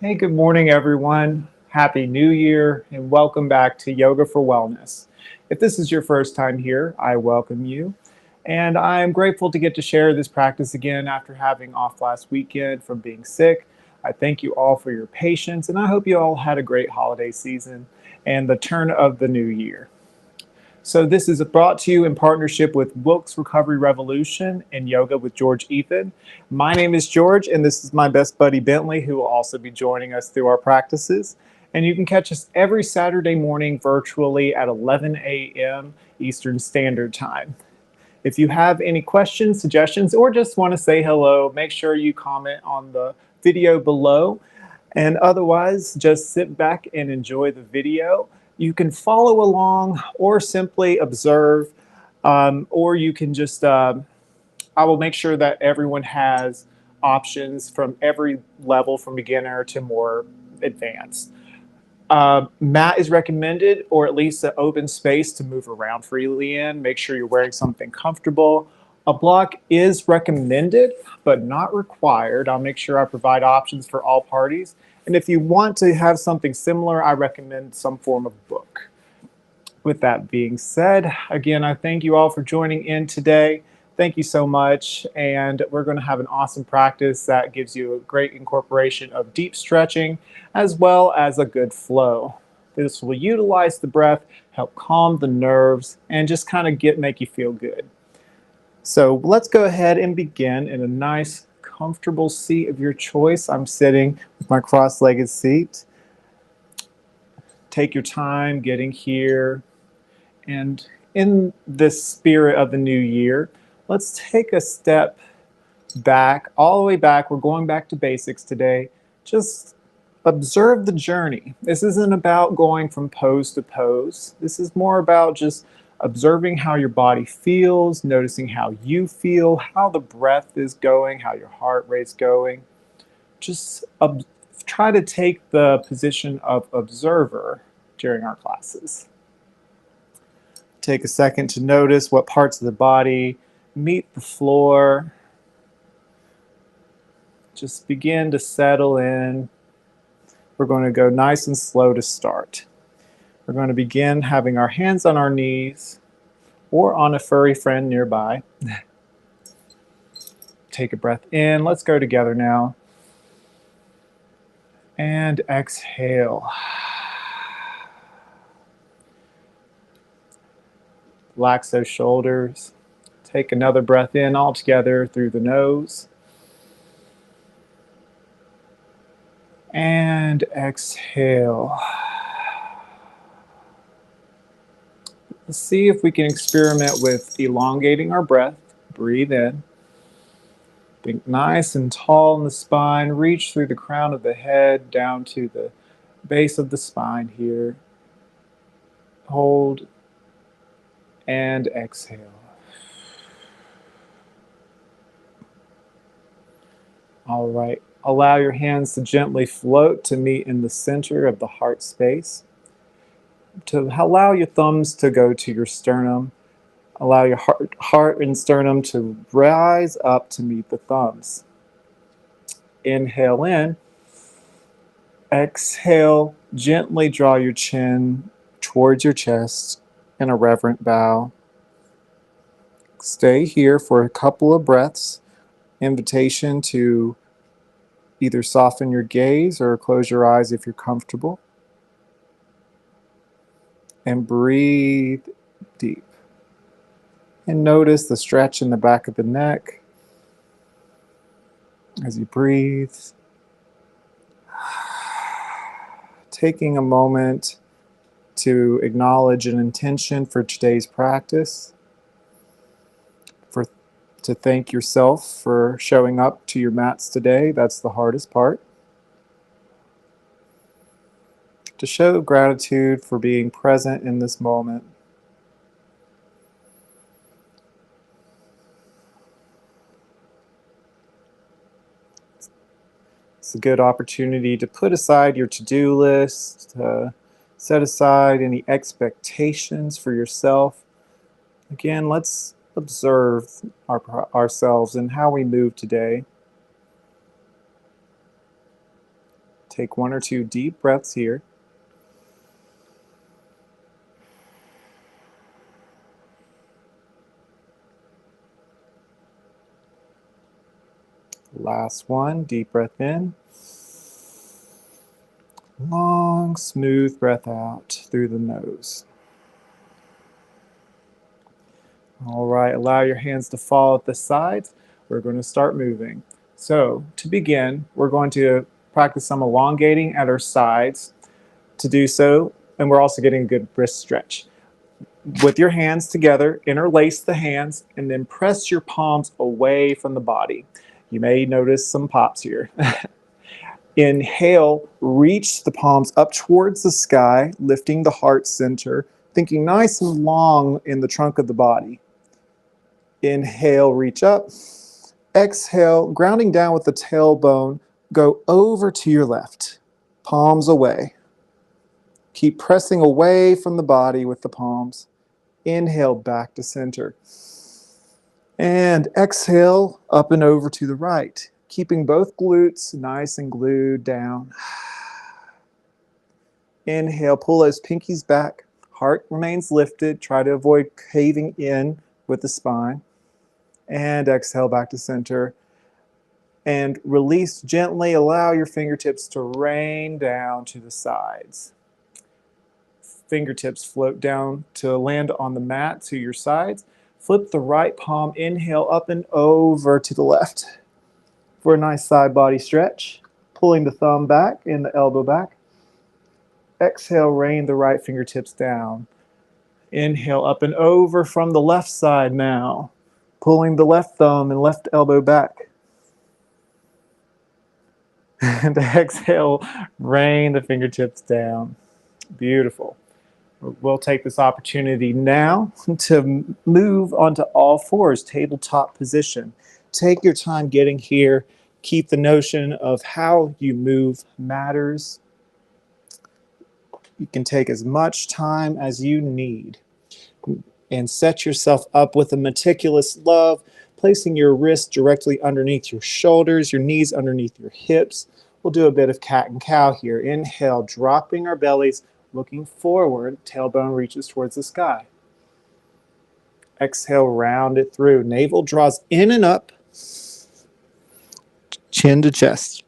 Hey, good morning, everyone. Happy New Year, and welcome back to Yoga for Wellness. If this is your first time here, I welcome you. And I'm grateful to get to share this practice again after having off last weekend from being sick. I thank you all for your patience, and I hope you all had a great holiday season and the turn of the new year. So, this is brought to you in partnership with Wilkes Recovery Revolution and Yoga with George Ethan. My name is George, and this is my best buddy Bentley, who will also be joining us through our practices. And you can catch us every Saturday morning virtually at 11 a.m. Eastern Standard Time. If you have any questions, suggestions, or just want to say hello, make sure you comment on the video below. And otherwise, just sit back and enjoy the video. You can follow along or simply observe, or you can just, I will make sure that everyone has options from every level from beginner to more advanced. Mat is recommended, or at least an open space to move around freely in. Make sure you're wearing something comfortable. A block is recommended, but not required. I'll make sure I provide options for all parties. And if you want to have something similar, I recommend some form of book. With that being said, again, I thank you all for joining in today. Thank you so much. And we're going to have an awesome practice that gives you a great incorporation of deep stretching as well as a good flow. This will utilize the breath, help calm the nerves, and just kind of make you feel good. So let's go ahead and begin in a nice, comfortable seat of your choice. I'm sitting with my cross-legged seat. Take your time getting here. And in this spirit of the new year, let's take a step back, all the way back. We're going back to basics today. Just observe the journey. This isn't about going from pose to pose. This is more about just observing how your body feels, noticing how you feel, how the breath is going, how your heart rate's going. Just try to take the position of observer during our classes. Take a second to notice what parts of the body meet the floor. Just begin to settle in. We're going to go nice and slow to start. We're going to begin having our hands on our knees or on a furry friend nearby. Take a breath in. Let's go together now. And exhale. Relax those shoulders. Take another breath in all together through the nose. And exhale. Let's see if we can experiment with elongating our breath. Breathe in. Think nice and tall in the spine. Reach through the crown of the head down to the base of the spine here. Hold and exhale. All right. Allow your hands to gently float to meet in the center of the heart space. To allow your thumbs to go to your sternum. Allow your heart and sternum to rise up to meet the thumbs. Inhale in. Exhale, gently draw your chin towards your chest in a reverent bow. Stay here for a couple of breaths. Invitation to either soften your gaze or close your eyes if you're comfortable. And breathe deep. And notice the stretch in the back of the neck as you breathe. Taking a moment to acknowledge an intention for today's practice, to thank yourself for showing up to your mats today. That's the hardest part. To show gratitude for being present in this moment. It's a good opportunity to put aside your to-do list, to set aside any expectations for yourself. Again, let's observe ourselves and how we move today. Take 1 or 2 deep breaths here. Last one, deep breath in. Long, smooth breath out through the nose. All right, allow your hands to fall at the sides. We're going to start moving. So to begin, we're going to practice some elongating at our sides. To do so, and we're also getting a good wrist stretch. With your hands together, interlace the hands, and then press your palms away from the body. You may notice some pops here. Inhale, reach the palms up towards the sky, lifting the heart center, thinking nice and long in the trunk of the body. Inhale, reach up. Exhale, grounding down with the tailbone, go over to your left, palms away. Keep pressing away from the body with the palms. Inhale, back to center. And exhale, up and over to the right, keeping both glutes nice and glued down. Inhale, pull those pinkies back. Heart remains lifted. Try to avoid caving in with the spine. And exhale, back to center. And release gently. Allow your fingertips to rain down to the sides. Fingertips float down to land on the mat to your sides. Flip the right palm, inhale up and over to the left for a nice side body stretch. Pulling the thumb back and the elbow back. Exhale, rain the right fingertips down. Inhale up and over from the left side now. Pulling the left thumb and left elbow back. And exhale, rain the fingertips down. Beautiful. We'll take this opportunity now to move onto all fours, tabletop position. Take your time getting here. Keep the notion of how you move matters. You can take as much time as you need and set yourself up with a meticulous love, placing your wrists directly underneath your shoulders, your knees underneath your hips. We'll do a bit of cat and cow here. Inhale, dropping our bellies, looking forward, tailbone reaches towards the sky. Exhale, round it through. Navel draws in and up, chin to chest.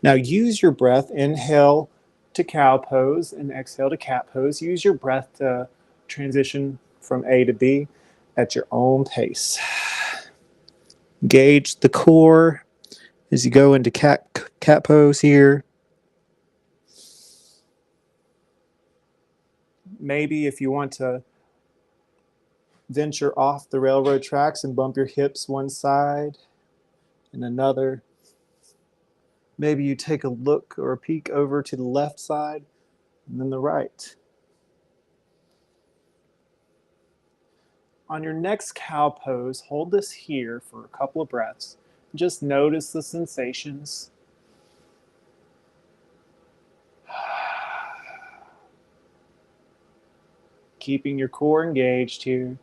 Now use your breath. Inhale to cow pose and exhale to cat pose. Use your breath to transition from A to B at your own pace. Engage the core as you go into cat pose here. Maybe if you want to venture off the railroad tracks and bump your hips one side and another. Maybe you take a look or a peek over to the left side and then the right. On your next cow pose, hold this here for a couple of breaths. Just notice the sensations. Keeping your core engaged here.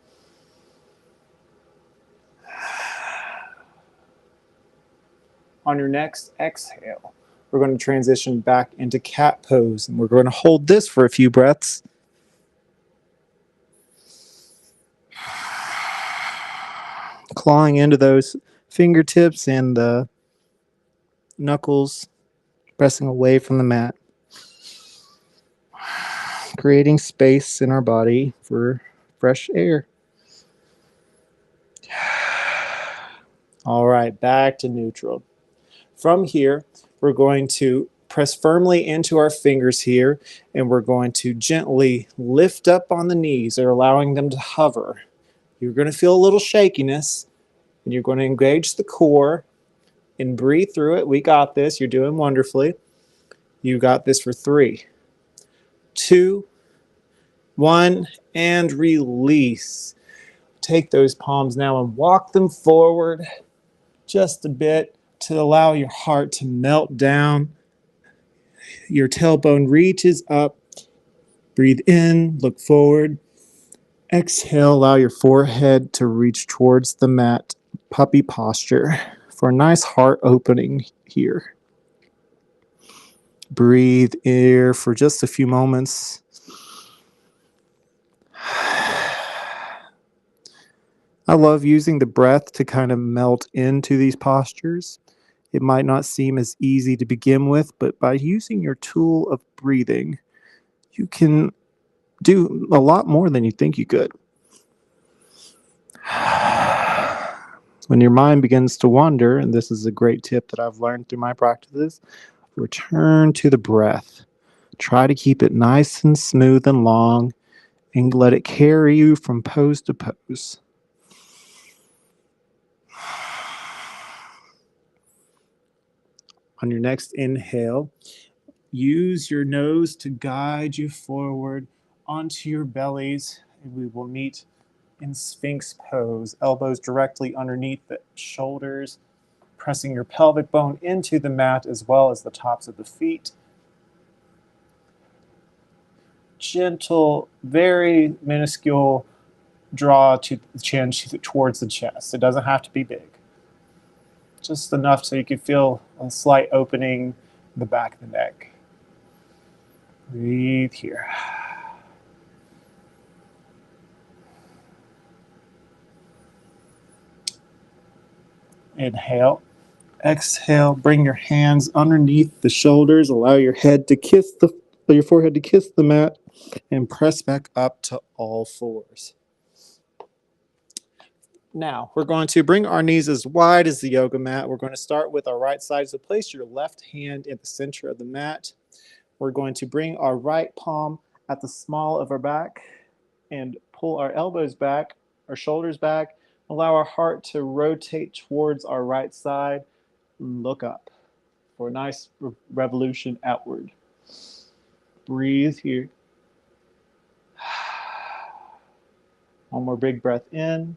On your next exhale, we're going to transition back into cat pose, and we're going to hold this for a few breaths. Clawing into those fingertips and the knuckles, pressing away from the mat. Creating space in our body for fresh air. All right, back to neutral. From here, we're going to press firmly into our fingers here, and we're going to gently lift up on the knees or allowing them to hover. You're going to feel a little shakiness, and you're going to engage the core and breathe through it. We got this. You're doing wonderfully. You got this for 3, 2, 1, and release. Take those palms now and walk them forward just a bit to allow your heart to melt down. Your tailbone reaches up. Breathe in, look forward. Exhale, allow your forehead to reach towards the mat. Puppy posture for a nice heart opening here. Breathe air for just a few moments. I love using the breath to kind of melt into these postures. It might not seem as easy to begin with, but by using your tool of breathing, you can do a lot more than you think you could. When your mind begins to wander, and this is a great tip that I've learned through my practices, return to the breath. Try to keep it nice and smooth and long, and let it carry you from pose to pose. On your next inhale, use your nose to guide you forward onto your bellies, and we will meet in Sphinx pose, elbows directly underneath the shoulders, pressing your pelvic bone into the mat as well as the tops of the feet. Gentle, very minuscule draw to the chin towards the chest. It doesn't have to be big. Just enough so you can feel a slight opening in the back of the neck. Breathe here. Inhale. Exhale. Bring your hands underneath the shoulders. Allow your head to your forehead to kiss the mat, and press back up to all fours. Now, we're going to bring our knees as wide as the yoga mat. We're going to start with our right side. So place your left hand in the center of the mat. We're going to bring our right palm at the small of our back and pull our elbows back, our shoulders back. Allow our heart to rotate towards our right side. Look up for a nice revolution outward. Breathe here. One more big breath in.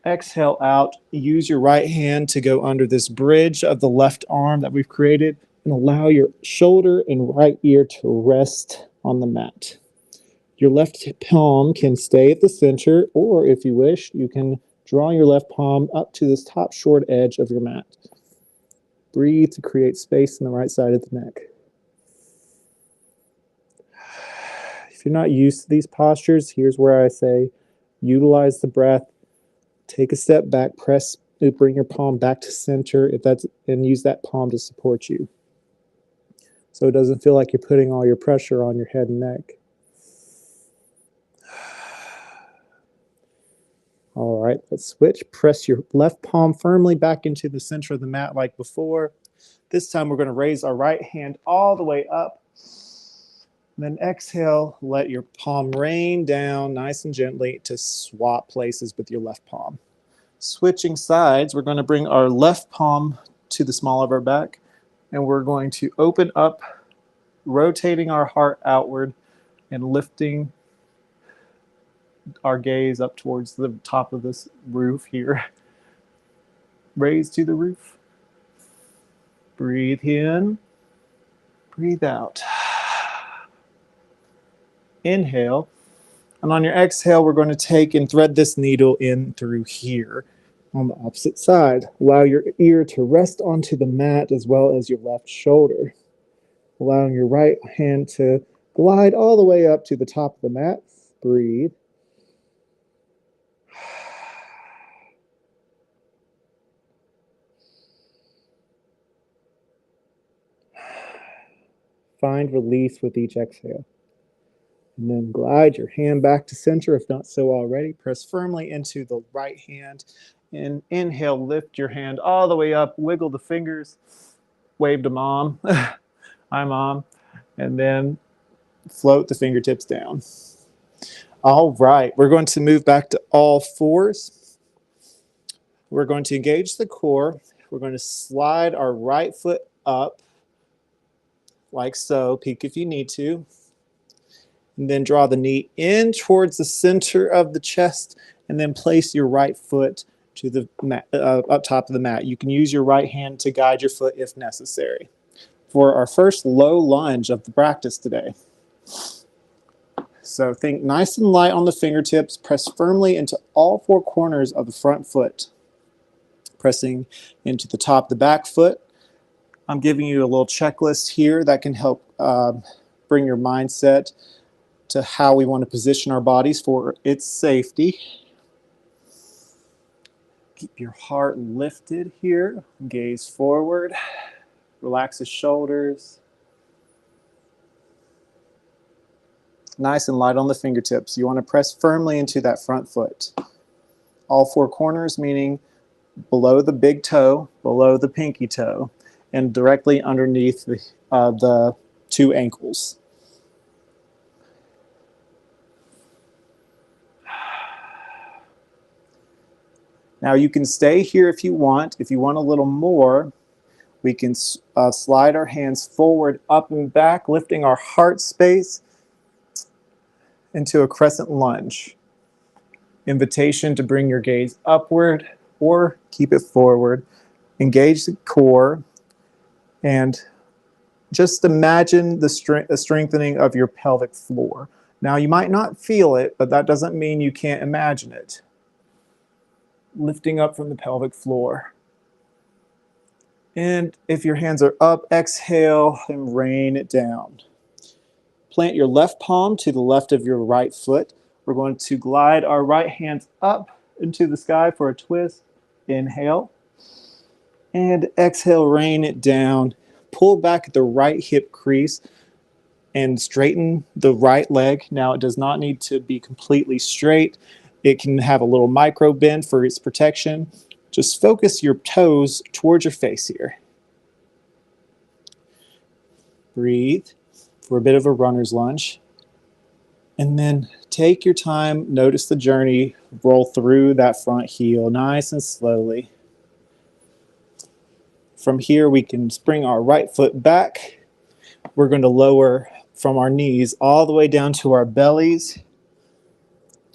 Exhale out. Use your right hand to go under this bridge of the left arm that we've created, and allow your shoulder and right ear to rest on the mat. Your left palm can stay at the center, or if you wish, you can draw your left palm up to this top short edge of your mat. Breathe to create space in the right side of the neck. If you're not used to these postures, here's where I say utilize the breath. Take a step back, bring your palm back to center and use that palm to support you. So it doesn't feel like you're putting all your pressure on your head and neck. All right, let's switch. Press your left palm firmly back into the center of the mat like before. This time we're going to raise our right hand all the way up. Then exhale, let your palm rain down nice and gently to swap places with your left palm. Switching sides, we're going to bring our left palm to the small of our back, and we're going to open up, rotating our heart outward and lifting our gaze up towards the top of this roof here. Raise to the roof. Breathe in. Breathe out. Inhale. And on your exhale, we're going to take and thread this needle in through here on the opposite side. Allow your ear to rest onto the mat as well as your left shoulder. Allowing your right hand to glide all the way up to the top of the mat. Breathe. Find release with each exhale. And then glide your hand back to center, if not so already. Press firmly into the right hand. And inhale, lift your hand all the way up. Wiggle the fingers. Wave to mom. Hi, mom. And then float the fingertips down. All right, we're going to move back to all fours. We're going to engage the core. We're going to slide our right foot up, like so. Peek if you need to. And then draw the knee in towards the center of the chest, and then place your right foot to the mat, up top of the mat. You can use your right hand to guide your foot if necessary. For our first low lunge of the practice today. So think nice and light on the fingertips. Press firmly into all four corners of the front foot. Pressing into the top of the back foot. I'm giving you a little checklist here that can help bring your mindset to how we want to position our bodies for its safety. Keep your heart lifted here. Gaze forward. Relax the shoulders. Nice and light on the fingertips. You want to press firmly into that front foot. All four corners, meaning below the big toe, below the pinky toe, and directly underneath the two ankles. Now you can stay here if you want. If you want a little more, we can slide our hands forward, up and back, lifting our heart space into a crescent lunge. Invitation to bring your gaze upward or keep it forward. Engage the core and just imagine the strengthening of your pelvic floor. Now you might not feel it, but that doesn't mean you can't imagine it. Lifting up from the pelvic floor. And if your hands are up, exhale and rain it down. Plant your left palm to the left of your right foot. We're going to glide our right hands up into the sky for a twist. Inhale. And exhale, rain it down. Pull back at the right hip crease and straighten the right leg. Now it does not need to be completely straight. It can have a little micro bend for its protection. Just focus your toes towards your face here. Breathe for a bit of a runner's lunge. And then take your time, notice the journey, roll through that front heel nice and slowly. From here, we can bring our right foot back. We're going to lower from our knees all the way down to our bellies.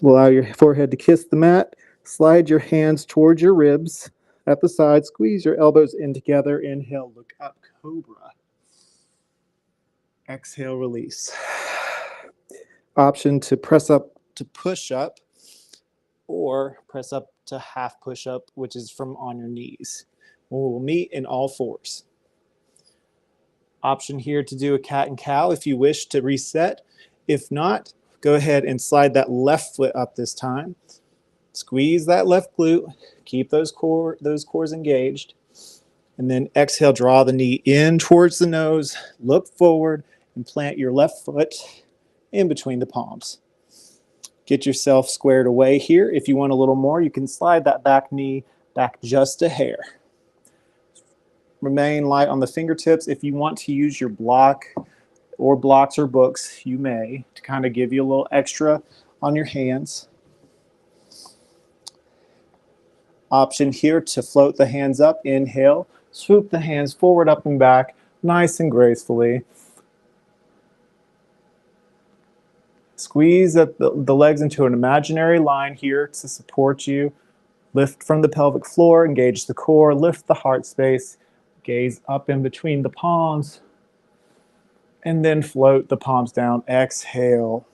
Allow your forehead to kiss the mat. Slide your hands towards your ribs at the side. Squeeze your elbows in together. Inhale, look up, cobra. Exhale, release. Option to press up to push up or press up to half push up, which is from on your knees. We'll meet in all fours. Option here to do a cat and cow if you wish to reset. If not, go ahead and slide that left foot up this time. Squeeze that left glute. Keep those cores engaged. And then exhale, draw the knee in towards the nose. Look forward and plant your left foot in between the palms. Get yourself squared away here. If you want a little more, you can slide that back knee back just a hair. Remain light on the fingertips. If you want to use your block or blocks or books, you may, to kind of give you a little extra on your hands. Option here to float the hands up. Inhale, swoop the hands forward, up and back, nice and gracefully. Squeeze the legs into an imaginary line here to support you. Lift from the pelvic floor, engage the core, lift the heart space, gaze up in between the palms, and then float the palms down. Exhale.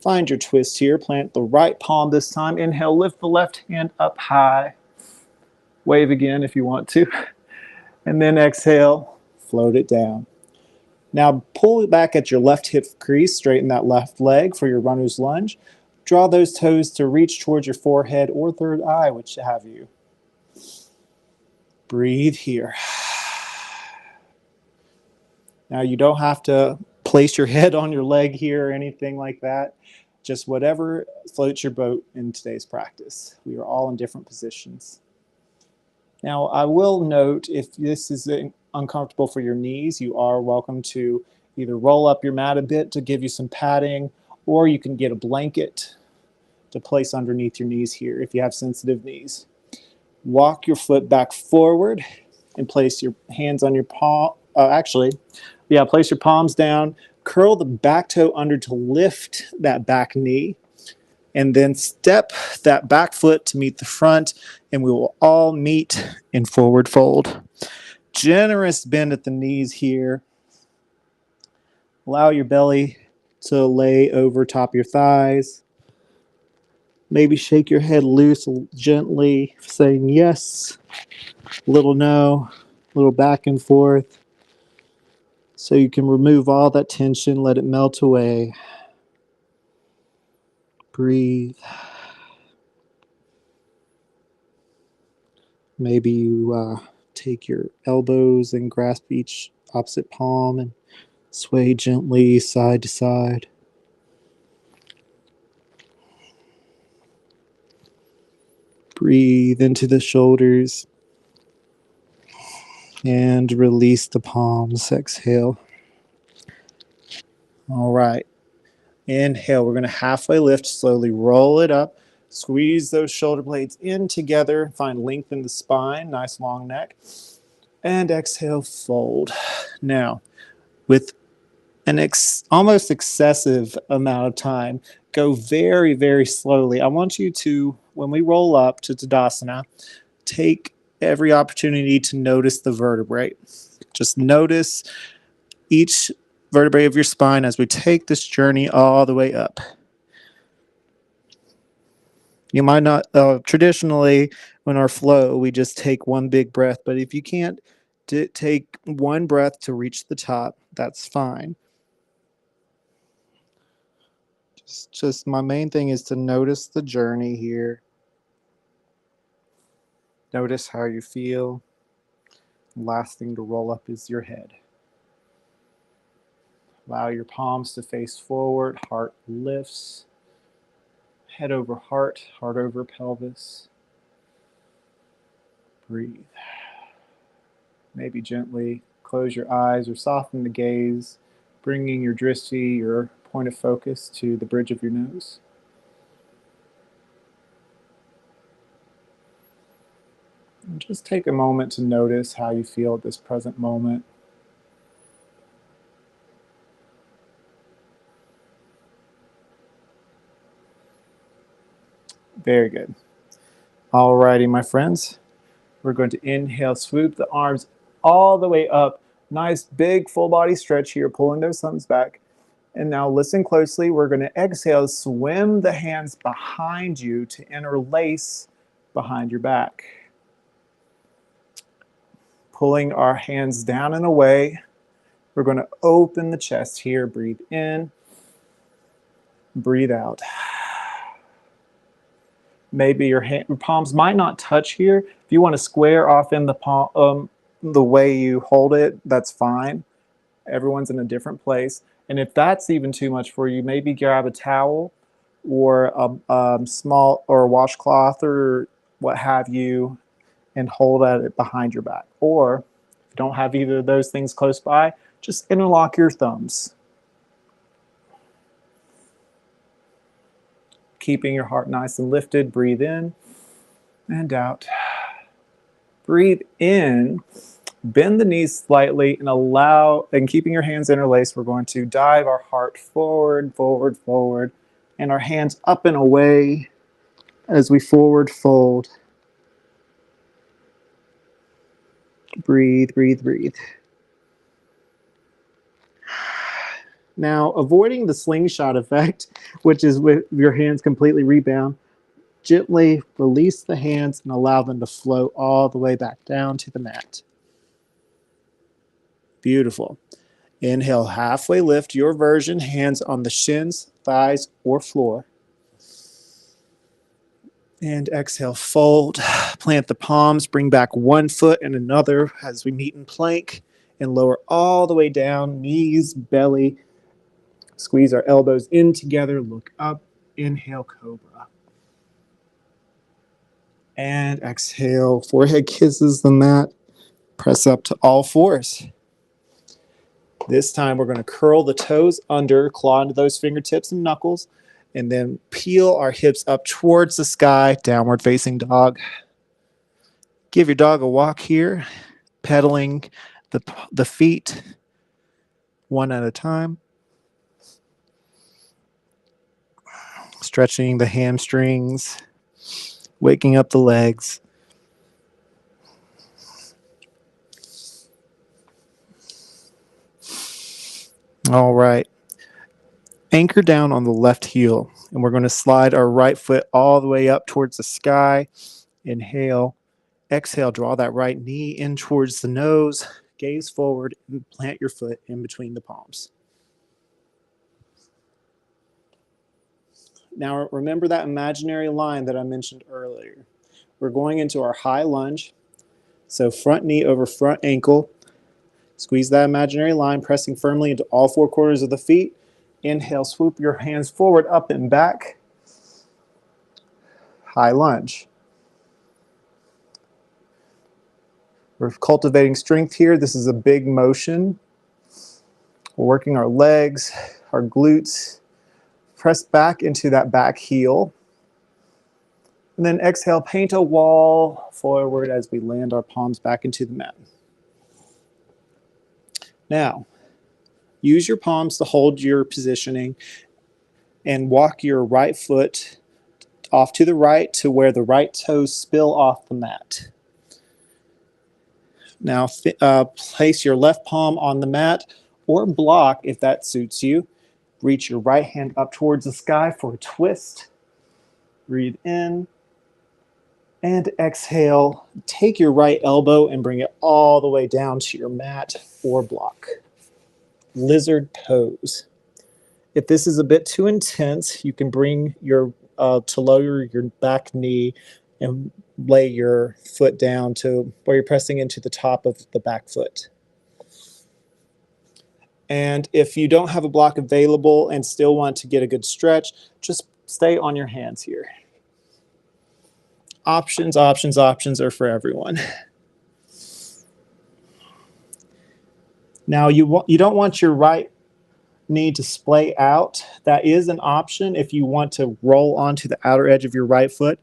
Find your twist here. Plant the right palm this time. Inhale, lift the left hand up high. Wave again if you want to. And then exhale, float it down. Now pull it back at your left hip crease, straighten that left leg for your runner's lunge. Draw those toes to reach towards your forehead or third eye, which have you. Breathe here. Now you don't have to place your head on your leg here or anything like that. Just whatever floats your boat in today's practice. We are all in different positions. Now I will note, if this is uncomfortable for your knees, you are welcome to either roll up your mat a bit to give you some padding, or you can get a blanket to place underneath your knees here if you have sensitive knees. Walk your foot back forward and place your hands on your palm. Place your palms down. Curl the back toe under to lift that back knee. And then step that back foot to meet the front, and we will all meet in forward fold. Generous bend at the knees here. Allow your belly to lay over top of your thighs. Maybe shake your head loose gently, saying yes, little no. A little back and forth so you can remove all that tension, let it melt away. Breathe. Maybe you take your elbows and grasp each opposite palm and sway gently side to side. Breathe into the shoulders and release the palms. Exhale. All right. Inhale. We're going to halfway lift, slowly roll it up. Squeeze those shoulder blades in together. Find length in the spine. Nice long neck. And exhale, fold. Now, with an almost excessive amount of time, go very, very slowly. I want you to, when we roll up to Tadasana, take every opportunity to notice the vertebrae. Just notice each vertebrae of your spine as we take this journey all the way up. You might not, traditionally, in our flow, we just take one big breath, but if you can't take one breath to reach the top, that's fine. Just my main thing is to notice the journey here. Notice how you feel. Last thing to roll up is your head. Allow your palms to face forward, heart lifts. Head over heart, heart over pelvis. Breathe. Maybe gently close your eyes or soften the gaze, bringing your drishti, your point of focus, to the bridge of your nose. And just take a moment to notice how you feel at this present moment. Very good. All righty, my friends. We're going to inhale, swoop the arms all the way up. Nice big full body stretch here, pulling those thumbs back. And now listen closely. We're going to exhale, swim the hands behind you to interlace behind your back. Pulling our hands down and away. We're going to open the chest here. Breathe in. Breathe out. Maybe your palms might not touch here. If you want to square off in the palm, the way you hold it, that's fine. Everyone's in a different place. And if that's even too much for you, maybe grab a towel or a small or a washcloth or what have you and hold at it behind your back. Or if you don't have either of those things close by, just interlock your thumbs. Keeping your heart nice and lifted, breathe in and out. Breathe in, bend the knees slightly and keeping your hands interlaced, we're going to dive our heart forward, forward, forward, and our hands up and away as we forward fold. Breathe, breathe, breathe. Now, avoiding the slingshot effect, which is with your hands completely rebound, gently release the hands and allow them to flow all the way back down to the mat. Beautiful. Inhale, halfway lift, your version, hands on the shins, thighs, or floor. And exhale, fold, plant the palms, bring back one foot and another as we meet in plank, and lower all the way down, knees, belly. Squeeze our elbows in together, look up, inhale, cobra. And exhale, forehead kisses the mat, press up to all fours. This time we're going to curl the toes under, claw into those fingertips and knuckles, and then peel our hips up towards the sky, downward facing dog. Give your dog a walk here, pedaling the feet one at a time. Stretching the hamstrings, waking up the legs. All right. Anchor down on the left heel, and we're going to slide our right foot all the way up towards the sky. Inhale, Exhale, draw that right knee in towards the nose, gaze forward, and plant your foot in between the palms. Now remember that imaginary line that I mentioned earlier. We're going into our high lunge. So front knee over front ankle. Squeeze that imaginary line, pressing firmly into all four corners of the feet. Inhale, swoop your hands forward, up and back. High lunge. We're cultivating strength here. This is a big motion. We're working our legs, our glutes. Press back into that back heel. And then exhale, paint a wall forward as we land our palms back into the mat. Now, use your palms to hold your positioning and walk your right foot off to the right to where the right toes spill off the mat. Now, place your left palm on the mat or block if that suits you. Reach your right hand up towards the sky for a twist. Breathe in. And exhale, take your right elbow and bring it all the way down to your mat or block. Lizard pose. If this is a bit too intense, you can bring your to lower your back knee and lay your foot down to where you're pressing into the top of the back foot. And if you don't have a block available and still want to get a good stretch, just stay on your hands here. Options are for everyone. Now you don't want your right knee to splay out. That is an option if you want to roll onto the outer edge of your right foot.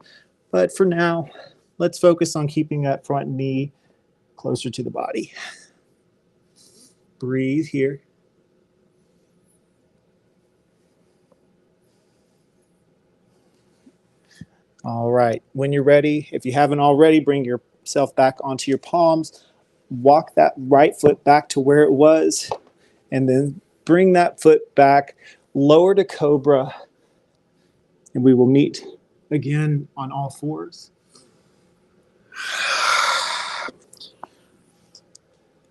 But for now, let's focus on keeping that front knee closer to the body. Breathe here. All right, when you're ready, if you haven't already, bring yourself back onto your palms. Walk that right foot back to where it was, and then bring that foot back, lower to cobra, and we will meet again on all fours.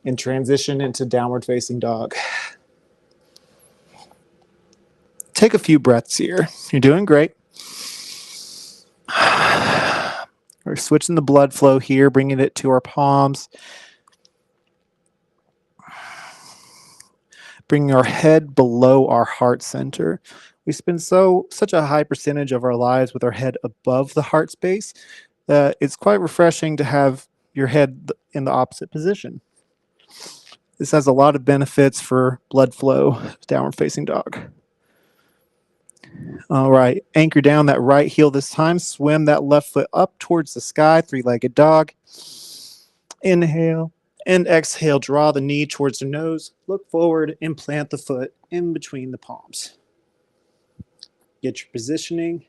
And transition into downward facing dog. Take a few breaths here. You're doing great. We're switching the blood flow here, bringing it to our palms. Bringing our head below our heart center. We spend such a high percentage of our lives with our head above the heart space that it's quite refreshing to have your head in the opposite position. This has a lot of benefits for blood flow, downward facing dog. All right, anchor down that right heel this time. Swim that left foot up towards the sky, three-legged dog. Inhale and exhale, draw the knee towards the nose. Look forward and plant the foot in between the palms. Get your positioning.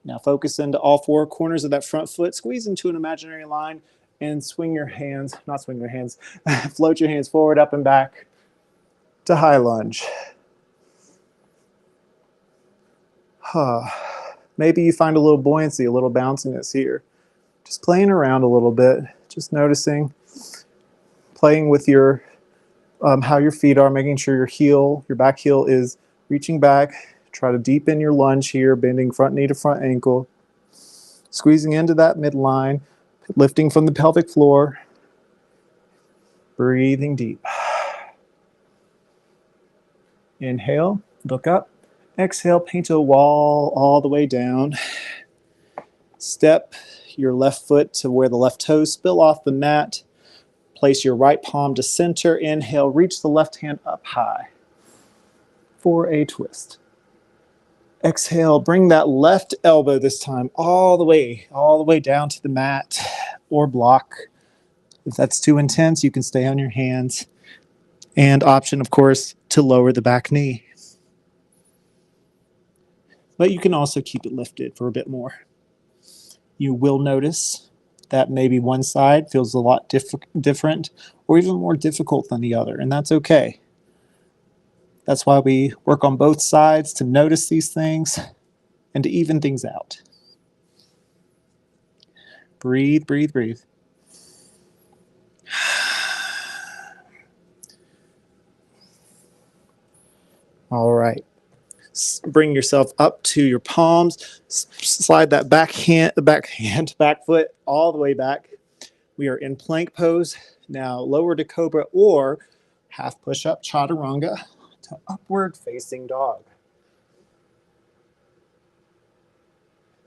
Now focus into all four corners of that front foot. Squeeze into an imaginary line and swing your hands, not swing your hands, float your hands forward, up and back to high lunge. Maybe you find a little buoyancy, a little bounciness here. Just playing around a little bit, just noticing, playing with your how your feet are, making sure your back heel is reaching back. Try to deepen your lunge here, bending front knee to front ankle, squeezing into that midline, lifting from the pelvic floor, breathing deep. Inhale, look up. Exhale, paint a wall all the way down. Step your left foot to where the left toes spill off the mat. Place your right palm to center. Inhale, reach the left hand up high for a twist. Exhale, bring that left elbow this time all the way down to the mat or block. If that's too intense, you can stay on your hands. And option, of course, to lower the back knee. But you can also keep it lifted for a bit more. You will notice that maybe one side feels a lot different or even more difficult than the other, and that's okay. That's why we work on both sides, to notice these things and to even things out. Breathe, breathe, breathe. All right. Bring yourself up to your palms. Slide that back foot all the way back. We are in plank pose. Now lower to cobra or half push-up chaturanga to upward facing dog.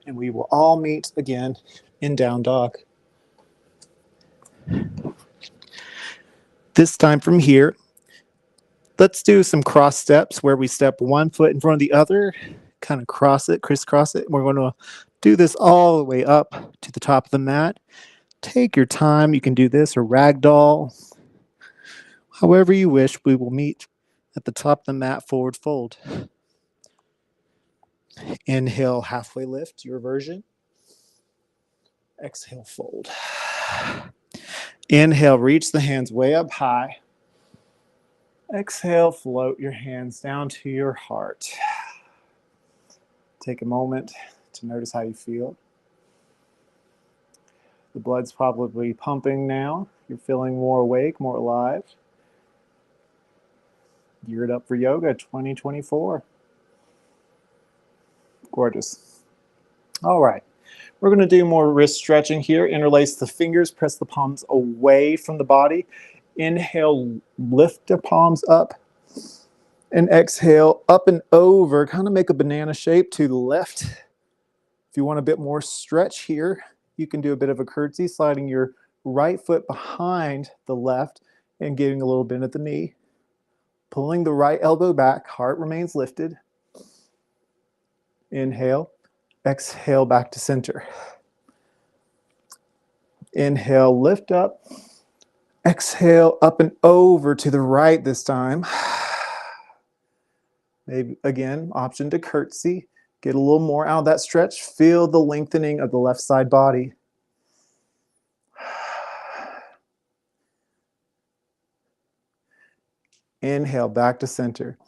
And we will all meet again in down dog. This time from here, let's do some cross steps where we step one foot in front of the other, kind of cross it, crisscross it. We're going to do this all the way up to the top of the mat. Take your time. You can do this or ragdoll. However you wish. We will meet at the top of the mat, forward fold. Inhale, halfway lift, your version. Exhale, fold. Inhale, reach the hands way up high. Exhale, float your hands down to your heart. Take a moment to notice how you feel. The blood's probably pumping now. You're feeling more awake, more alive. Geared up for yoga 2024. Gorgeous. All right. We're going to do more wrist stretching here. Interlace the fingers, press the palms away from the body. Inhale, lift the palms up. And exhale, up and over. Kind of make a banana shape to the left. If you want a bit more stretch here, you can do a bit of a curtsy, sliding your right foot behind the left and getting a little bend at the knee. Pulling the right elbow back, heart remains lifted. Inhale, exhale back to center. Inhale, lift up. Exhale, up and over to the right this time. Maybe again, option to curtsy. Get a little more out of that stretch. Feel the lengthening of the left side body. Inhale, back to center.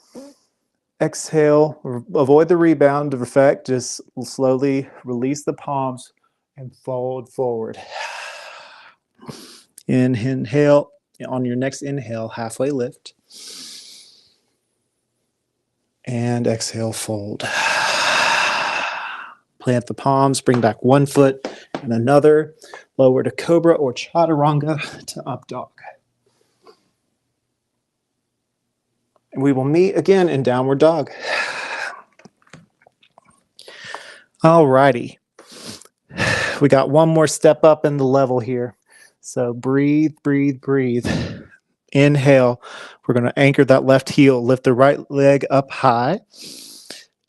Exhale, avoid the rebound effect. Just slowly release the palms and fold forward. Inhale, on your next inhale, halfway lift. And exhale, fold. Plant the palms, bring back one foot and another. Lower to cobra or chaturanga to up dog. And we will meet again in downward dog. All righty. We got one more step up in the level here. So breathe, breathe, breathe. Inhale. We're going to anchor that left heel. Lift the right leg up high.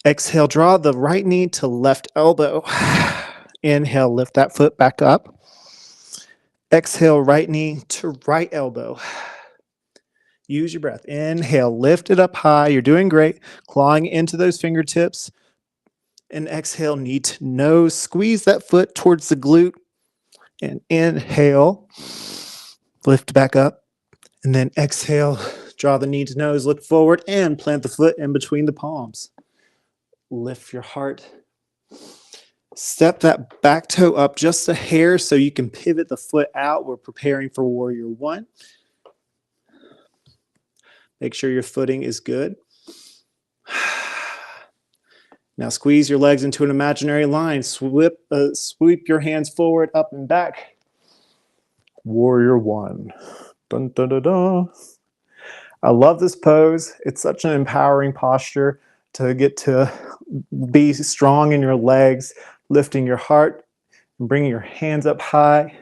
Exhale, draw the right knee to left elbow. Inhale, lift that foot back up. Exhale, right knee to right elbow. Use your breath. Inhale, lift it up high. You're doing great. Clawing into those fingertips. And exhale, knee to nose. Squeeze that foot towards the glute. And inhale, lift back up. And then exhale, draw the knee to nose, look forward, and plant the foot in between the palms. Lift your heart. Step that back toe up just a hair so you can pivot the foot out. We're preparing for warrior one. Make sure your footing is good. Now squeeze your legs into an imaginary line. Sweep your hands forward, up and back. Warrior one. Dun, dun, dun, dun. I love this pose. It's such an empowering posture to get to be strong in your legs, lifting your heart, and bringing your hands up high.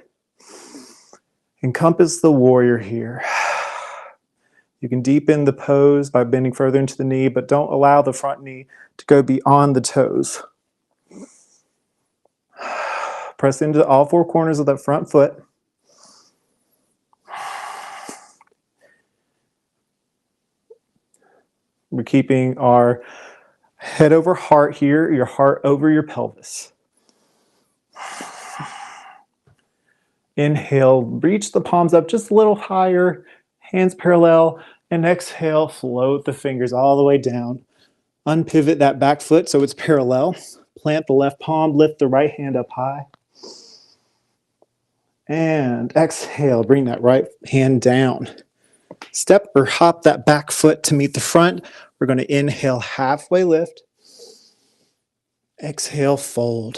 Encompass the warrior here. You can deepen the pose by bending further into the knee, but don't allow the front knee to go beyond the toes. Press into all four corners of that front foot. We're keeping our head over heart here, your heart over your pelvis. Inhale, reach the palms up just a little higher, hands parallel, and exhale, float the fingers all the way down. Unpivot that back foot so it's parallel. Plant the left palm, lift the right hand up high. And exhale, bring that right hand down. Step or hop that back foot to meet the front. We're going to inhale, halfway lift. Exhale, fold.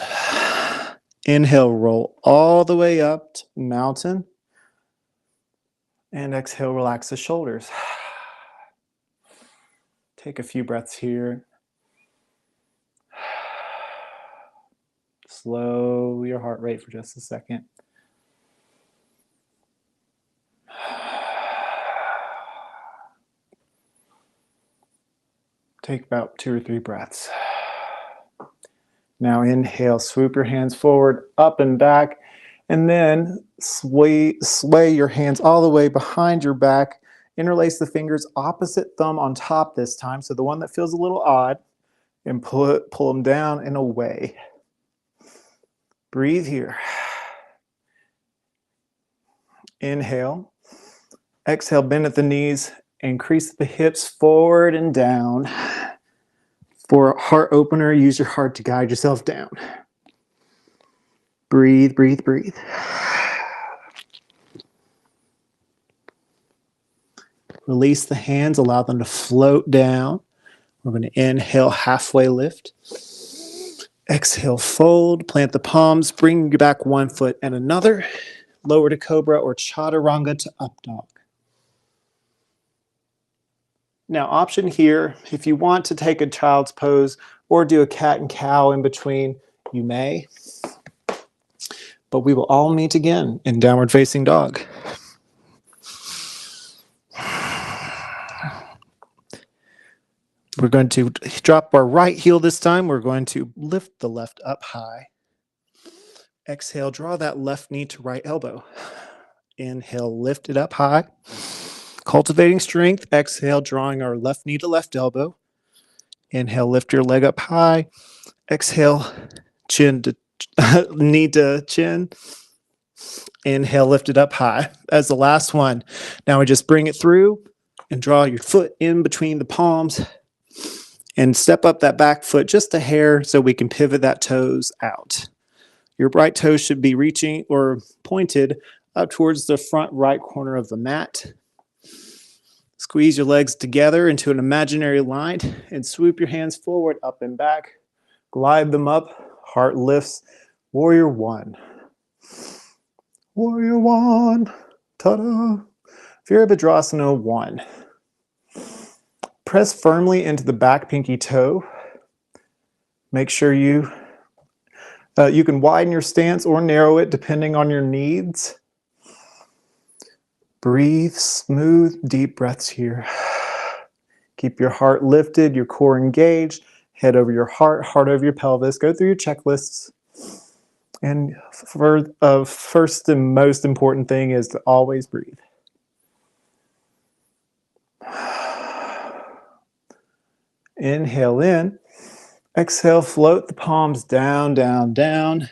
Inhale, roll all the way up to mountain. And exhale, relax the shoulders. Take a few breaths here. Slow your heart rate for just a second. Take about 2 or 3 breaths. Now inhale, swoop your hands forward, up and back, and then sway your hands all the way behind your back. Interlace the fingers, opposite thumb on top this time, so the one that feels a little odd, and pull them down and away. Breathe here. Inhale. Exhale, bend at the knees, increase the hips forward and down. For a heart opener, use your heart to guide yourself down. Breathe, breathe, breathe. Release the hands, allow them to float down. We're going to inhale, halfway lift. Exhale, fold, plant the palms, bring you back 1 foot and another. Lower to cobra or chaturanga to up dog. Now, option here, if you want to take a child's pose or do a cat and cow in between, you may. But we will all meet again in downward facing dog. We're going to drop our right heel this time. We're going to lift the left up high. Exhale, draw that left knee to right elbow. Inhale, lift it up high. Cultivating strength. Exhale, drawing our left knee to left elbow. Inhale, lift your leg up high. Exhale, chin to knee to chin. Inhale, lift it up high. As the last one. Now we just bring it through and draw your foot in between the palms and step up that back foot just a hair so we can pivot that toes out. Your right toes should be reaching or pointed up towards the front right corner of the mat. Squeeze your legs together into an imaginary line and swoop your hands forward, up and back. Glide them up, heart lifts, warrior one. Warrior one, ta-da. Virabhadrasana 1. Press firmly into the back pinky toe. Make sure you can widen your stance or narrow it depending on your needs. Breathe, smooth, deep breaths here. Keep your heart lifted, your core engaged, head over your heart, heart over your pelvis. Go through your checklists. And first and most important thing is to always breathe. Inhale in. Exhale, float the palms down, down, down.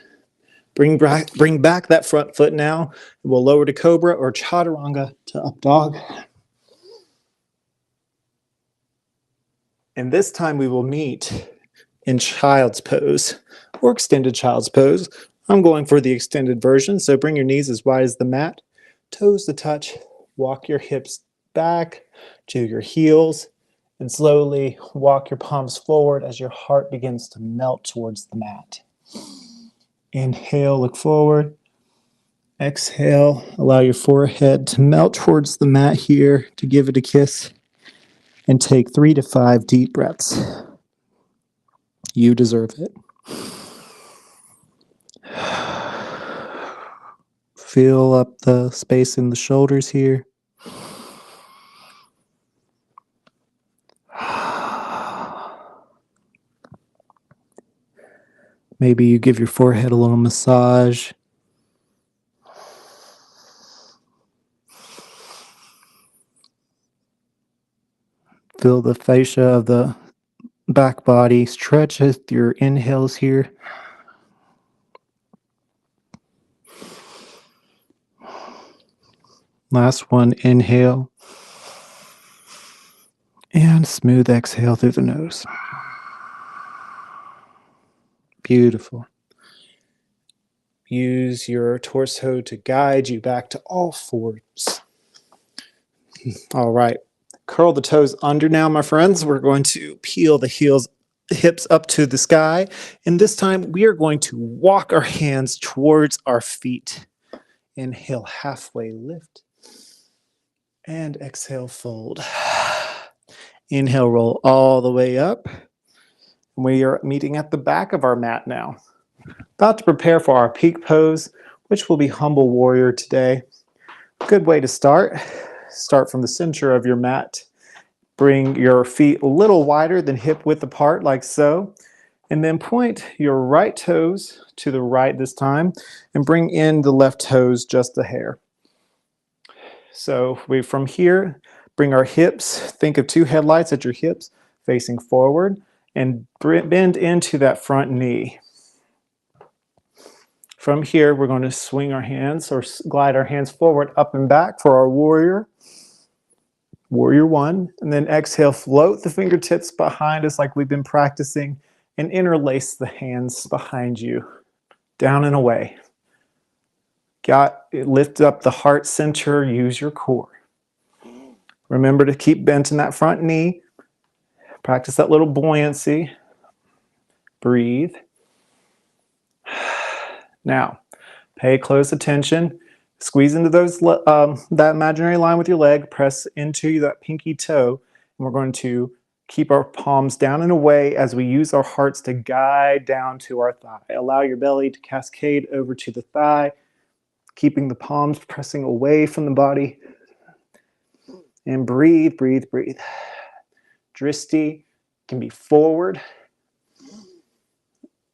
Bring back that front foot now. We'll lower to cobra or chaturanga to up dog. And this time we will meet in child's pose or extended child's pose. I'm going for the extended version, so bring your knees as wide as the mat, toes to touch, walk your hips back to your heels, and slowly walk your palms forward as your heart begins to melt towards the mat. Inhale, look forward. Exhale, allow your forehead to melt towards the mat here to give it a kiss. And take 3 to 5 deep breaths. You deserve it. Fill up the space in the shoulders here. Maybe you give your forehead a little massage. Feel the fascia of the back body. Stretch with your inhales here. Last one, inhale. And smooth exhale through the nose. Beautiful. use your torso to guide you back to all fours. All right. Curl the toes under now, my friends. We're going to peel the hips up to the sky. And this time we are going to walk our hands towards our feet. Inhale, halfway lift. And exhale, fold. Inhale, roll all the way up. We are meeting at the back of our mat now. About to prepare for our peak pose, which will be humble warrior today. Good way to start. Start from the center of your mat. Bring your feet a little wider than hip width apart, like so. And then point your right toes to the right this time and bring in the left toes just a hair. So from here, bring our hips, think of two headlights at your hips facing forward and bend into that front knee. From here, we're going to swing our hands or glide our hands forward, up and back for our warrior. Warrior one. And then exhale, float the fingertips behind us like we've been practicing and interlace the hands behind you, down and away. Lift up the heart center, use your core. Remember to keep bent in that front knee. Practice that little buoyancy. Breathe. Now, pay close attention. Squeeze into that imaginary line with your leg. Press into that pinky toe. And we're going to keep our palms down and away as we use our hearts to guide down to our thigh. Allow your belly to cascade over to the thigh, keeping the palms pressing away from the body. And breathe, breathe, breathe. Drishti can be forward.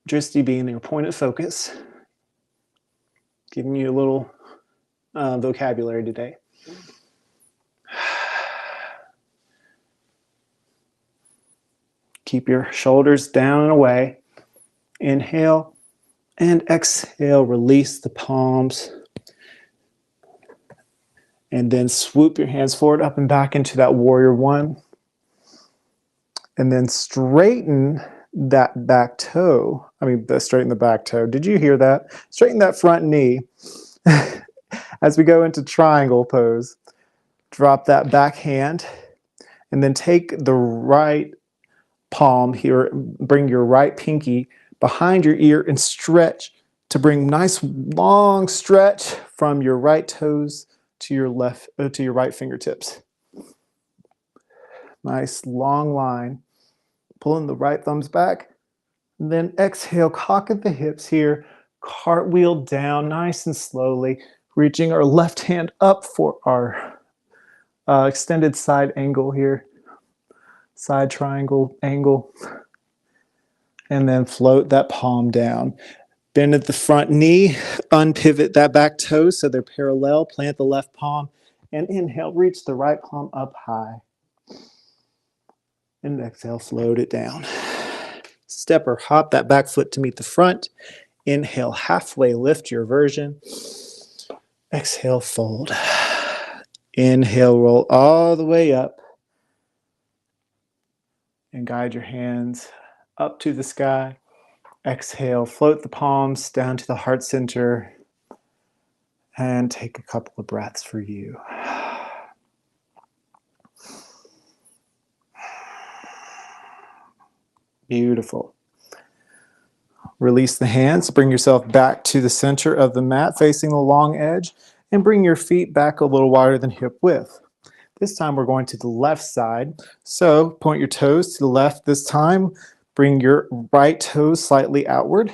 Drishti being your point of focus. Giving you a little vocabulary today. Keep your shoulders down and away. Inhale and exhale. Release the palms. And then swoop your hands forward, up and back into that warrior one. And then straighten that back toe. Straighten the back toe. Did you hear that? Straighten that front knee. As we go into triangle pose, drop that back hand and then take the right palm here, bring your right pinky behind your ear and stretch to bring nice long stretch from your right toes to your right fingertips. Nice long line. Pulling the right thumbs back. And then exhale, cock at the hips here. Cartwheel down nice and slowly. Reaching our left hand up for our extended side angle here. Side triangle angle. And then float that palm down. Bend at the front knee. Unpivot that back toe so they're parallel. Plant the left palm. And inhale, reach the right palm up high. And exhale, float it down. Step or hop that back foot to meet the front. Inhale, halfway lift your version. Exhale, fold. Inhale, roll all the way up. And guide your hands up to the sky. Exhale, float the palms down to the heart center. And take a couple of breaths for you. Beautiful. Release the hands. Bring yourself back to the center of the mat, facing the long edge, and bring your feet back a little wider than hip width. This time we're going to the left side. So point your toes to the left this time. Bring your right toes slightly outward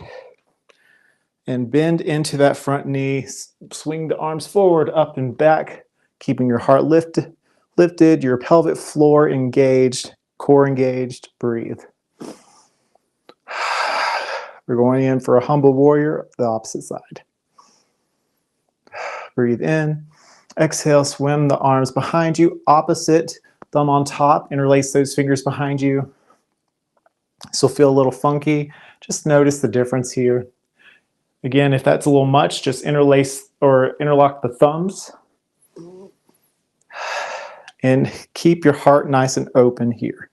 and bend into that front knee. Swing the arms forward, up and back, keeping your heart lifted, your pelvic floor engaged, core engaged. Breathe. We're going in for a humble warrior, the opposite side. Breathe in. Exhale, swim the arms behind you, opposite, thumb on top, interlace those fingers behind you. This will feel a little funky. Just notice the difference here. Again, if that's a little much, just interlace or interlock the thumbs. And keep your heart nice and open here.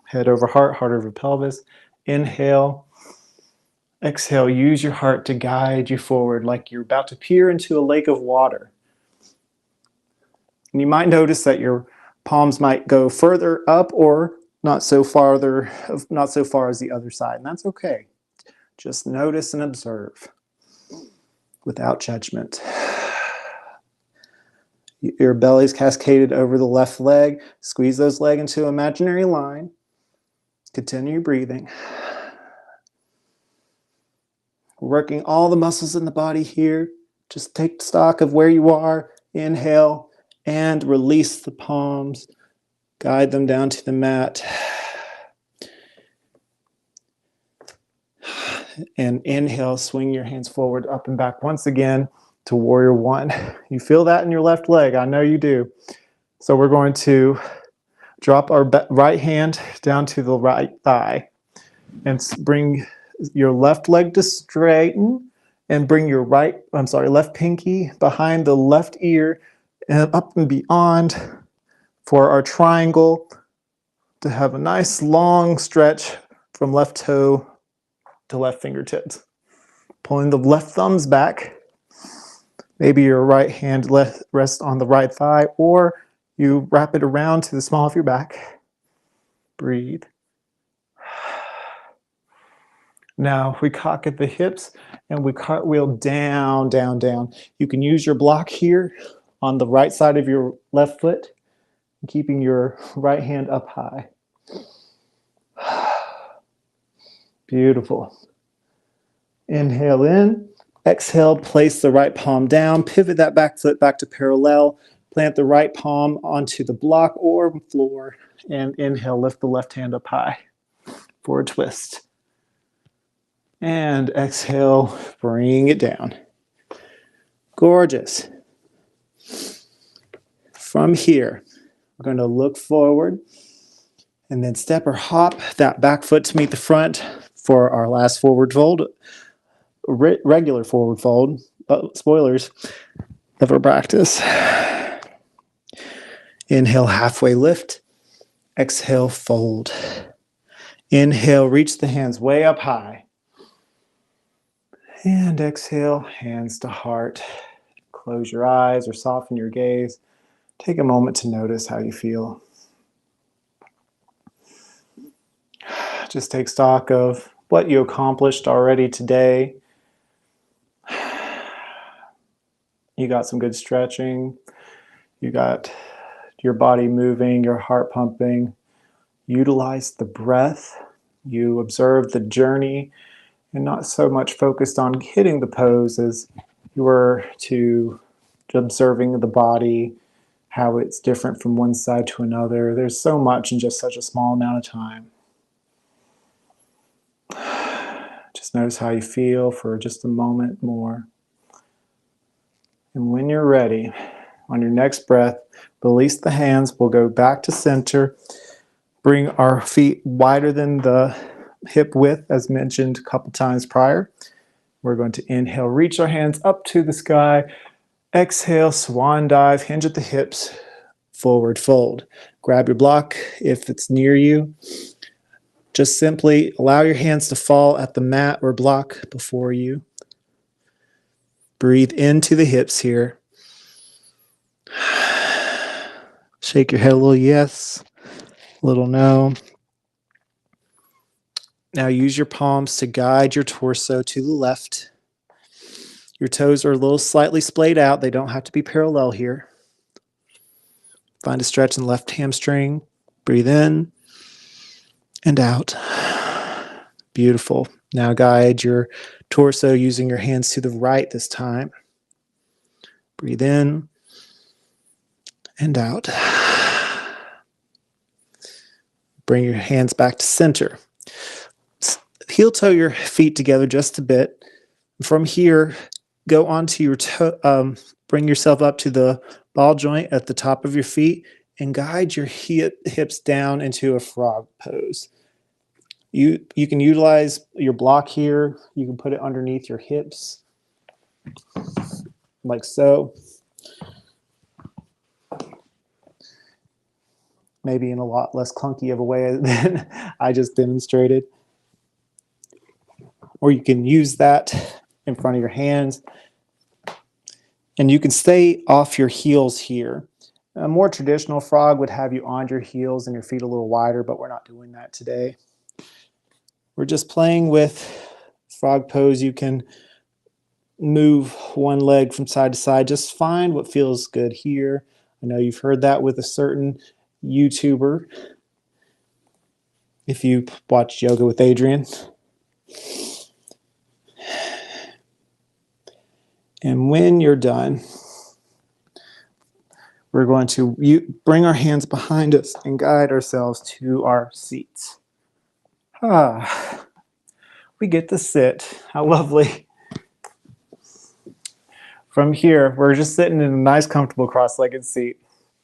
Head over heart, heart over pelvis. Inhale. Exhale, use your heart to guide you forward like you're about to peer into a lake of water. And you might notice that your palms might go further up or not so far as the other side, and that's okay. Just notice and observe without judgment. Your belly's cascaded over the left leg. Squeeze those legs into an imaginary line. Continue breathing. Working all the muscles in the body here. Just take stock of where you are. Inhale and release the palms. Guide them down to the mat. And inhale, swing your hands forward, up and back once again to warrior one. You feel that in your left leg. I know you do. So we're going to drop our right hand down to the right thigh and bring your left leg to straighten and bring your left pinky behind the left ear and up and beyond for our triangle to have a nice long stretch from left toe to left fingertips. Pulling the left thumbs back. Maybe your right hand rests on the right thigh, or you wrap it around to the small of your back. Breathe. Now we cock at the hips and we cartwheel down, down, down. You can use your block here on the right side of your left foot, keeping your right hand up high. Beautiful. Inhale in. Exhale, place the right palm down. Pivot that back foot back to parallel. Plant the right palm onto the block or floor. And inhale, lift the left hand up high for a twist. And exhale, bring it down. Gorgeous. From here, we're going to look forward and then step or hop that back foot to meet the front for our last forward fold. Regular forward fold, but spoilers of our practice. Inhale, halfway lift. Exhale, fold. Inhale, reach the hands way up high. And exhale, hands to heart. Close your eyes or soften your gaze. Take a moment to notice how you feel. Just take stock of what you accomplished already today. You got some good stretching. You got your body moving, your heart pumping. Utilize the breath. You observe the journey and not so much focused on hitting the pose as you were to observing the body, how it's different from one side to another. There's so much in just such a small amount of time. Just notice how you feel for just a moment more. And when you're ready, on your next breath, release the hands. We'll go back to center. Bring our feet wider than the hip width, as mentioned a couple times prior. We're going to inhale, reach our hands up to the sky. Exhale, swan dive, hinge at the hips, forward fold. Grab your block if it's near you. Just simply allow your hands to fall at the mat or block before you. Breathe into the hips here. Shake your head a little yes, a little no. Now use your palms to guide your torso to the left. Your toes are a little slightly splayed out. They don't have to be parallel here. Find a stretch in the left hamstring. Breathe in and out. Beautiful. Now guide your torso using your hands to the right this time. Breathe in and out. Bring your hands back to center. Heel toe your feet together just a bit. From here, go onto your toe, bring yourself up to the ball joint at the top of your feet and guide your hips down into a frog pose. You can utilize your block here. You can put it underneath your hips, like so. Maybe in a lot less clunky of a way than I just demonstrated. or you can use that in front of your hands. And you can stay off your heels here. A more traditional frog would have you on your heels and your feet a little wider, but we're not doing that today. We're just playing with frog pose. You can move one leg from side to side. Just find what feels good here. I know you've heard that with a certain YouTuber. If you watched Yoga with Adrian. And when you're done, we're going to bring our hands behind us and guide ourselves to our seats. We get to sit. How lovely. From here, we're just sitting in a nice, comfortable cross-legged seat.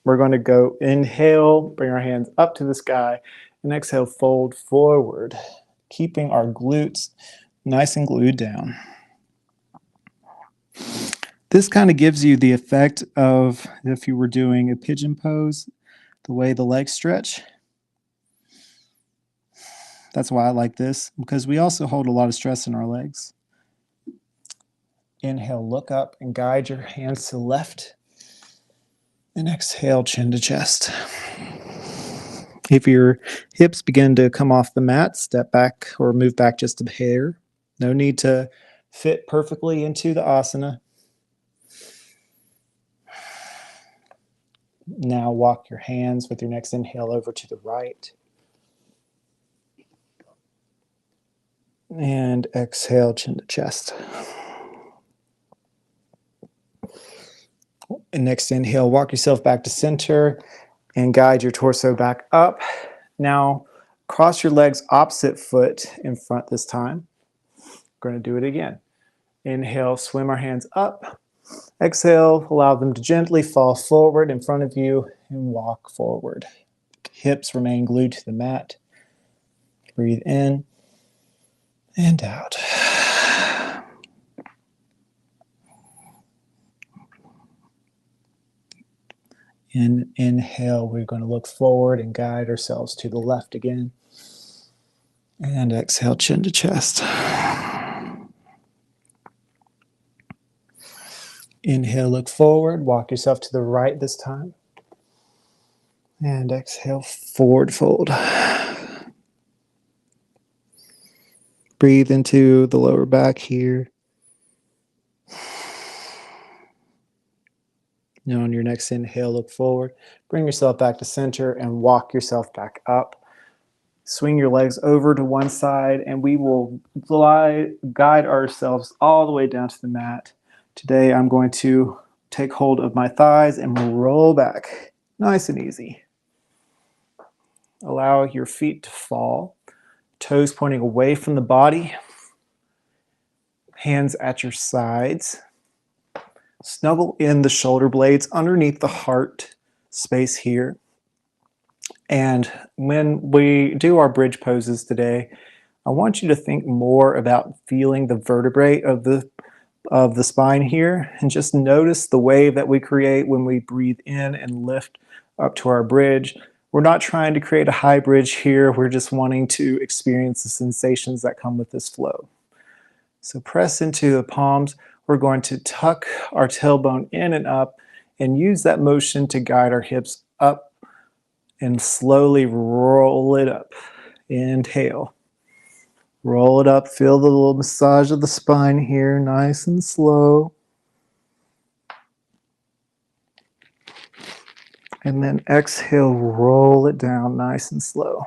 We're going to go inhale, bring our hands up to the sky, and exhale, fold forward, keeping our glutes nice and glued down. This kind of gives you the effect of if you were doing a pigeon pose, the way the legs stretch. That's why I like this, because we also hold a lot of stress in our legs. Inhale, look up and guide your hands to the left. And exhale, chin to chest. If your hips begin to come off the mat, step back or move back just a hair. No need to fit perfectly into the asana. Now walk your hands with your next inhale over to the right. And exhale, chin to chest. And next inhale, walk yourself back to center and guide your torso back up. Now, cross your legs opposite foot in front this time. We're going to do it again. Inhale, swim our hands up. Exhale, allow them to gently fall forward in front of you and walk forward. Hips remain glued to the mat. Breathe in and out. Inhale, we're going to look forward and guide ourselves to the left again. And exhale, chin to chest. Inhale, look forward, walk yourself to the right this time. And exhale, forward fold. Breathe into the lower back here. Now on your next inhale, look forward. Bring yourself back to center and walk yourself back up. Swing your legs over to one side and we will guide ourselves all the way down to the mat. Today I'm going to take hold of my thighs and roll back. Nice and easy. Allow your feet to fall. Toes pointing away from the body. Hands at your sides. Snuggle in the shoulder blades underneath the heart space here. And when we do our bridge poses today, I want you to think more about feeling the vertebrae of the spine here, and just notice the wave that we create when we breathe in and lift up to our bridge. We're not trying to create a high bridge here. We're just wanting to experience the sensations that come with this flow. So press into the palms. We're going to tuck our tailbone in and up and use that motion to guide our hips up and slowly roll it up. Inhale. Roll it up. Feel the little massage of the spine here, nice and slow. And then exhale, roll it down nice and slow.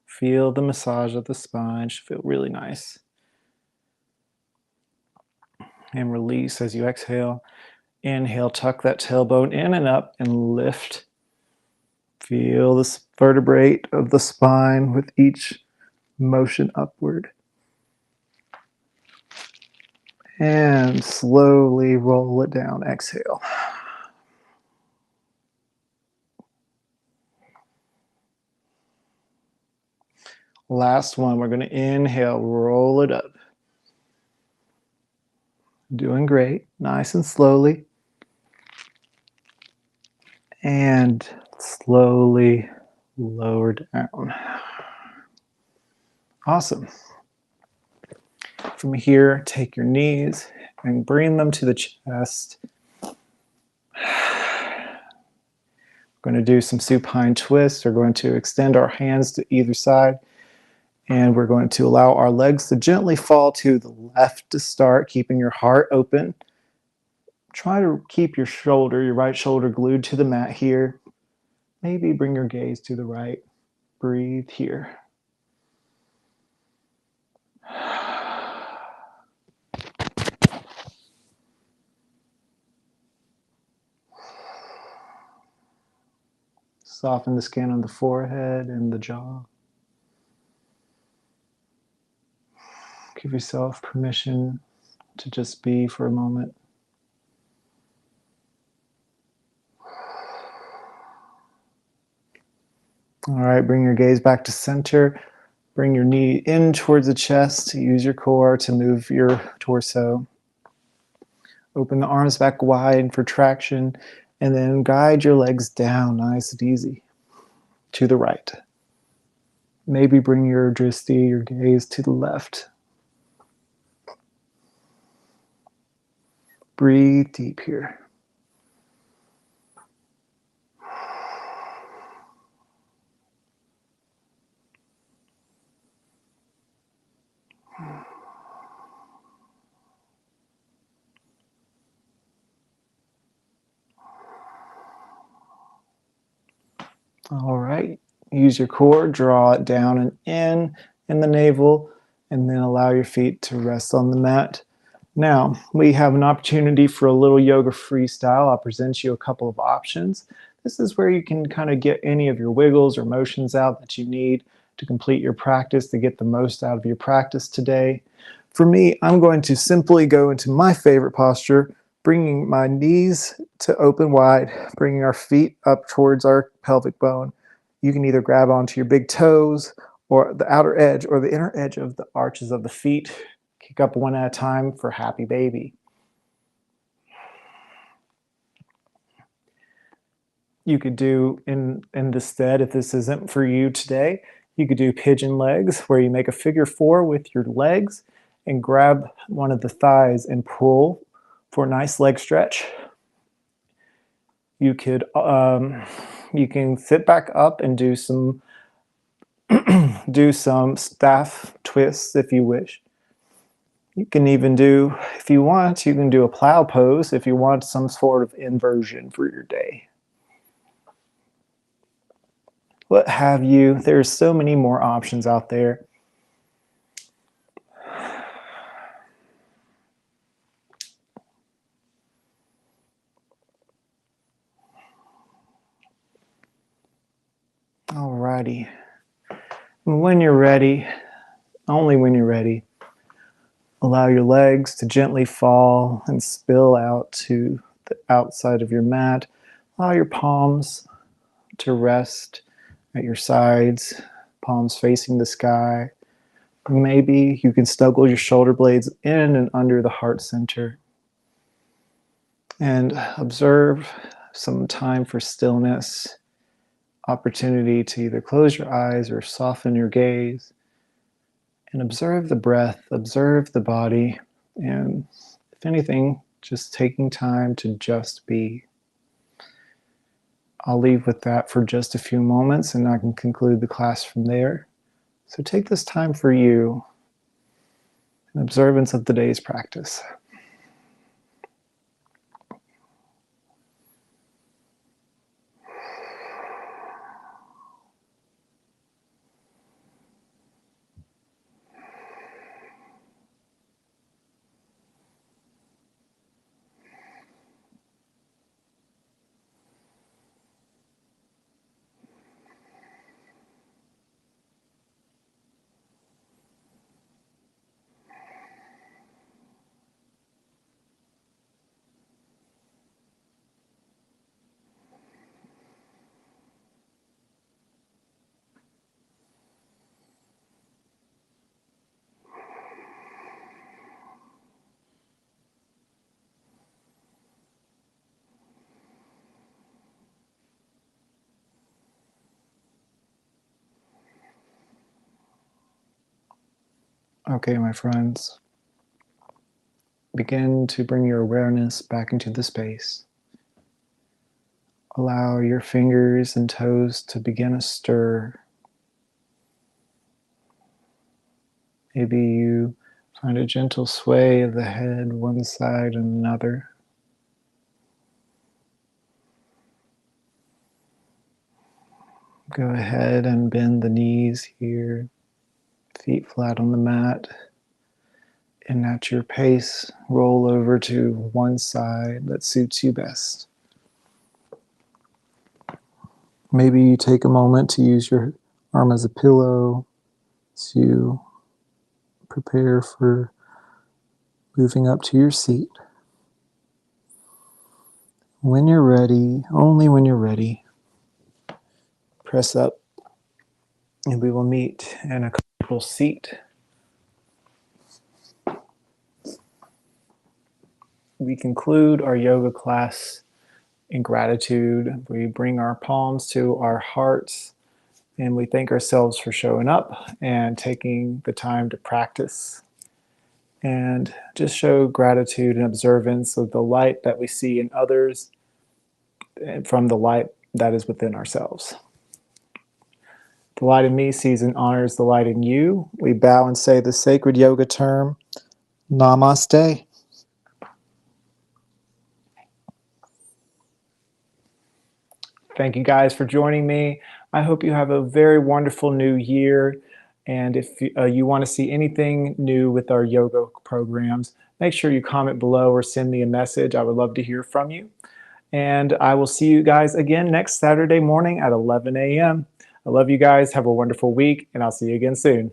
Feel the massage of the spine. Should feel really nice. And release as you exhale. Inhale, tuck that tailbone in and up and lift. Feel the vertebrae of the spine with each motion upward. And slowly roll it down. Exhale. Last one, we're going to inhale, roll it up. Doing great. Nice and slowly. And slowly lower down. Awesome. From here, take your knees and bring them to the chest. We're going to do some supine twists. We're going to extend our hands to either side. And we're going to allow our legs to gently fall to the left to start, keeping your heart open. Try to keep your right shoulder glued to the mat here. Maybe bring your gaze to the right. Breathe here. Soften the skin on the forehead and the jaw. Give yourself permission to just be for a moment. All right, bring your gaze back to center. Bring your knee in towards the chest. Use your core to move your torso. Open the arms back wide for traction, and then guide your legs down, nice and easy, to the right. Maybe bring your drishti, your gaze, to the left. Breathe deep here. All right, use your core, draw it down and in the navel, and then allow your feet to rest on the mat. Now, we have an opportunity for a little yoga freestyle. I'll present you a couple of options. This is where you can kind of get any of your wiggles or motions out that you need to complete your practice, to get the most out of your practice today. For me, I'm going to simply go into my favorite posture, bringing my knees to open wide, bringing our feet up towards our pelvic bone. You can either grab onto your big toes or the outer edge or the inner edge of the arches of the feet. Kick up one at a time for happy baby. You could do in this stead, if this isn't for you today, you could do pigeon legs, where you make a figure 4 with your legs and grab one of the thighs and pull for a nice leg stretch. You could you can sit back up and do some do some staff twists if you wish. You can even do, if you want, you can do a plow pose if you want some sort of inversion for your day. What have you? There's so many more options out there. Alrighty. When you're ready, only when you're ready, allow your legs to gently fall and spill out to the outside of your mat. Allow your palms to rest at your sides, palms facing the sky. Maybe you can snuggle your shoulder blades in and under the heart center. And observe some time for stillness, opportunity to either close your eyes or soften your gaze. And observe the breath, observe the body, and if anything, just taking time to just be. I'll leave with that for just a few moments and I can conclude the class from there. So take this time for you in observance of the day's practice. Okay, my friends, begin to bring your awareness back into the space. Allow your fingers and toes to begin a stir. Maybe you find a gentle sway of the head one side and another. Go ahead and bend the knees here, feet flat on the mat. And at your pace, roll over to one side that suits you best. Maybe you take a moment to use your arm as a pillow to prepare for moving up to your seat. When you're ready, only when you're ready, press up and we will meet in a comfortable seat. We conclude our yoga class in gratitude. We bring our palms to our hearts and we thank ourselves for showing up and taking the time to practice and just show gratitude and observance of the light that we see in others and from the light that is within ourselves. The light in me sees and honors the light in you. We bow and say the sacred yoga term, Namaste. Thank you guys for joining me. I hope you have a very wonderful new year. And if you want to see anything new with our yoga programs, make sure you comment below or send me a message. I would love to hear from you. And I will see you guys again next Saturday morning at 11 a.m. I love you guys. Have a wonderful week, and I'll see you again soon.